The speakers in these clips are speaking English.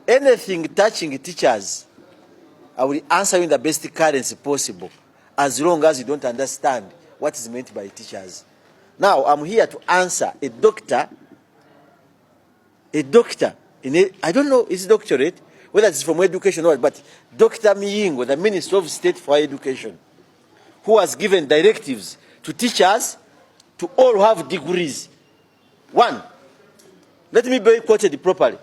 anything touching teachers, I will answer you in the best currency possible, as long as you don't understand what is meant by teachers. Now, I'm here to answer a doctor, I don't know his doctorate, whether it's from education or what, but Dr. Miyingo, the Minister of State for Education, who has given directives to teachers to all have degrees. One, let me be quoted properly.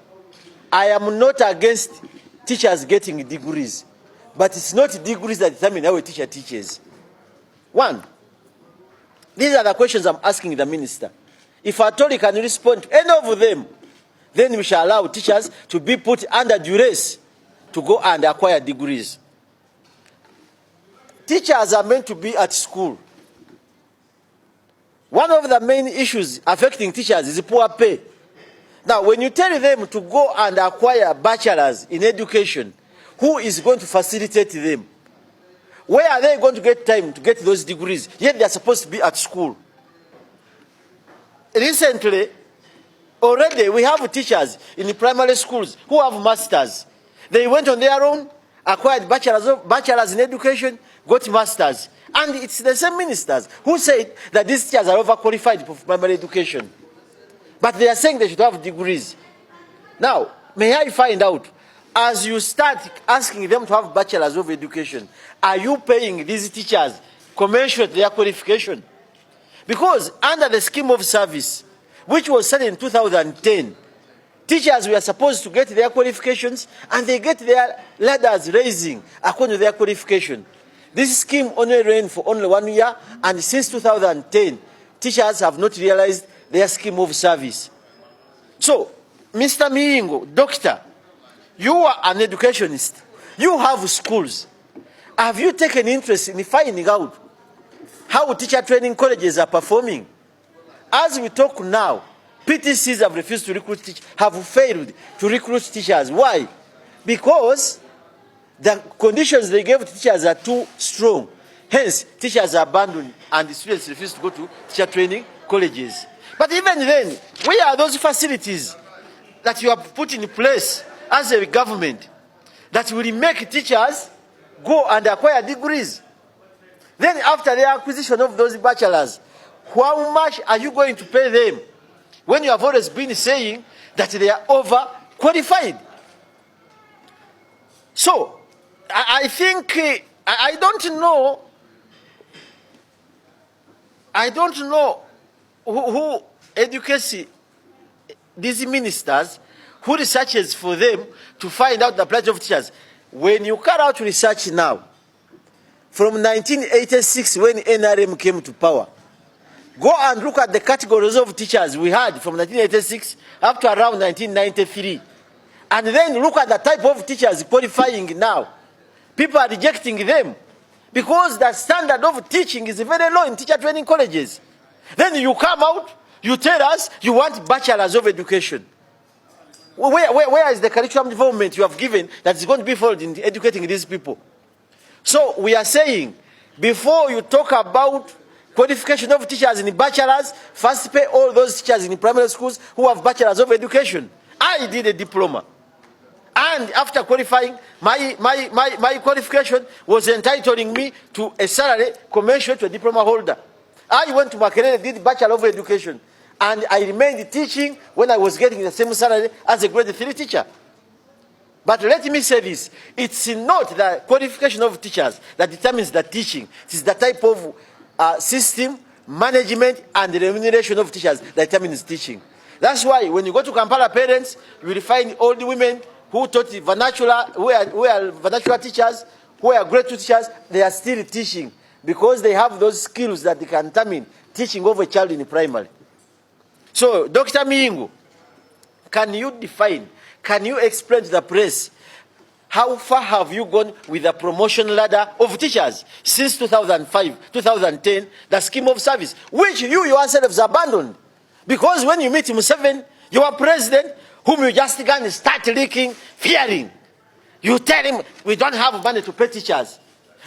I am not against teachers getting degrees, but it's not degrees that determine how a teacher teaches. One, these are the questions I'm asking the minister. If at all he can respond to any of them, then we shall allow teachers to be put under duress to go and acquire degrees. Teachers are meant to be at school. One of the main issues affecting teachers is poor pay. Now, when you tell them to go and acquire bachelors in education, who is going to facilitate them? Where are they going to get time to get those degrees? Yet they are supposed to be at school. Recently, already we have teachers in the primary schools who have masters. They went on their own, acquired bachelors in education, got masters. And it's the same ministers who said that these teachers are overqualified for primary education. But they are saying they should have degrees. Now, may I find out, as you start asking them to have bachelors of education, are you paying these teachers commensurate with their qualification? Because under the scheme of service, which was set in 2010, teachers were supposed to get their qualifications and they get their ladders raising according to their qualification. This scheme only ran for only 1 year, and since 2010, teachers have not realized their scheme of service. So, Mr. Miyingo, doctor, you are an educationist. You have schools. Have you taken interest in finding out how teacher training colleges are performing? As we talk now, PTCs have refused to recruit teachers, have failed to recruit teachers. Why? Because the conditions they gave to teachers are too strong. Hence, teachers are abandoned and the students refuse to go to teacher training colleges. But even then, where are those facilities that you have put in place as a government that will make teachers go and acquire degrees? Then after the acquisition of those bachelors, how much are you going to pay them when you have always been saying that they are overqualified? So, I think, I don't know who educates these ministers, who researches for them to find out the plight of teachers. When you carry out research now, from 1986 when NRM came to power, go and look at the categories of teachers we had from 1986 up to around 1993. And then look at the type of teachers qualifying now. People are rejecting them because the standard of teaching is very low in teacher training colleges. Then you come out, you tell us you want bachelors of education. Where is the curriculum development you have given that is going to be followed in educating these people? So we are saying, before you talk about qualification of teachers in bachelors, first pay all those teachers in primary schools who have bachelors of education. I did a diploma. And after qualifying, my qualification was entitling me to a salary commensurate to a diploma holder. I went to Makerere, did Bachelor of Education, and I remained teaching when I was getting the same salary as a grade 3 teacher. But let me say this, it's not the qualification of teachers that determines the teaching. It is the type of system, management, and the remuneration of teachers that determines teaching. That's why when you go to Kampala parents, you will find old women who taught vernacular, who are vernacular teachers, who are grade 2 teachers, they are still teaching because they have those skills that they can determine teaching of a child in primary. So, Dr. Miyingo, can you define, can you explain to the press how far have you gone with the promotion ladder of teachers since 2005, 2010, the scheme of service, which you yourselves abandoned? Because when you meet Museveni, your president, whom you just can start leaking, fearing, you tell him, we don't have money to pay teachers.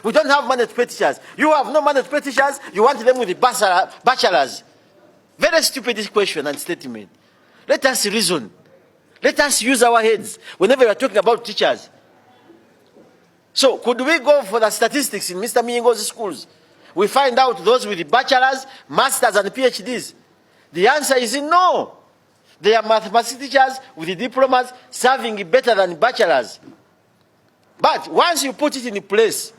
We don't have money to pay teachers. You have no money to pay teachers, you want them with the bachelors. Very stupid question and statement. Let us reason. Let us use our heads whenever we are talking about teachers. So could we go for the statistics in Mr. Miyingo's schools? We find out those with bachelors, masters, and PhDs. The answer is no. They are mathematics teachers with diplomas serving better than bachelors. But once you put it in place,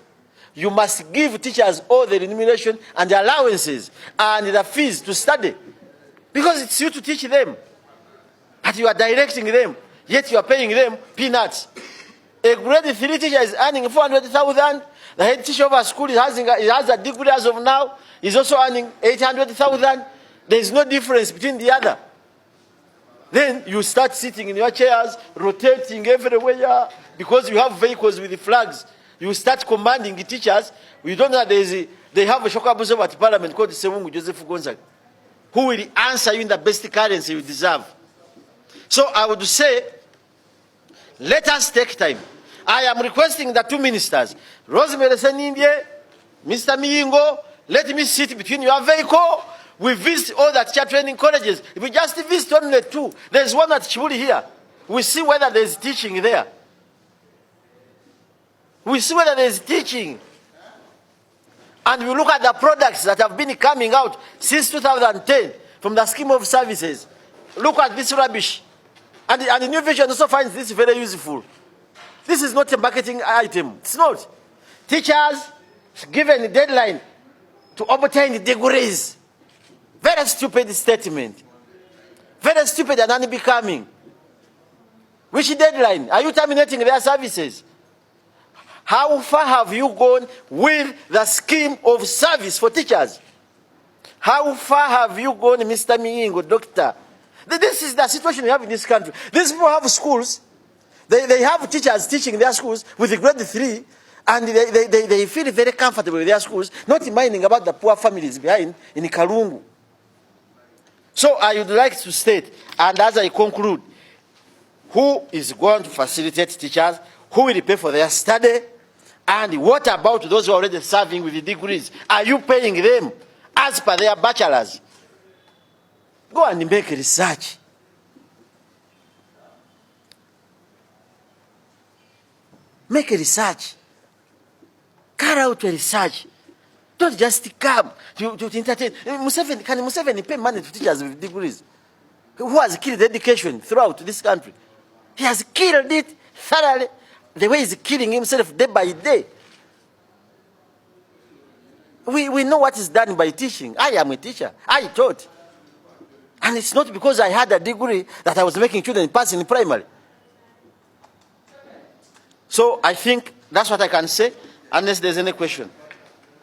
you must give teachers all the remuneration and the allowances and the fees to study. Because it's you to teach them. But you are directing them, yet you are paying them peanuts. A grade 3 teacher is earning 400,000. The head teacher of a school has a degree as of now, is also earning 800,000. There is no difference between the other. Then you start sitting in your chairs, rotating everywhere, because you have vehicles with the flags. You start commanding the teachers. We don't know that they have a shokabuzo at parliament called Semungu Joseph Gonzaga, who will answer you in the best currency you deserve. So I would say, let us take time. I am requesting the two ministers, Rosemary Senindye, Mr. Miyingo, let me sit between your vehicle. We visit all the teacher training colleges. If we just visit only 2, there's one at Chibuli here. We see whether there's teaching there. We see whether there's teaching. And we look at the products that have been coming out since 2010 from the scheme of services. Look at this rubbish. And the New Vision also finds this very useful. This is not a marketing item. It's not. Teachers given a deadline to obtain degrees. Very stupid statement. Very stupid and unbecoming. Which deadline? Are you terminating their services? How far have you gone with the scheme of service for teachers? How far have you gone, Mr. Miyingo, doctor? This is the situation we have in this country. These people have schools. They have teachers teaching their schools with a grade 3, and they feel very comfortable with their schools, not minding about the poor families behind in Kalungu. So I would like to state, and as I conclude, who is going to facilitate teachers? Who will pay for their study? And what about those who are already serving with the degrees? Are you paying them as per their bachelors? Go and make research. Make a research. Carry out a research. Don't just come to entertain. Can Museveni pay money to teachers with degrees? Who has killed education throughout this country? He has killed it thoroughly. The way he's killing himself day by day. We know what is done by teaching. I am a teacher. I taught. And it's not because I had a degree that I was making children pass in primary. So I think that's what I can say, unless there's any question.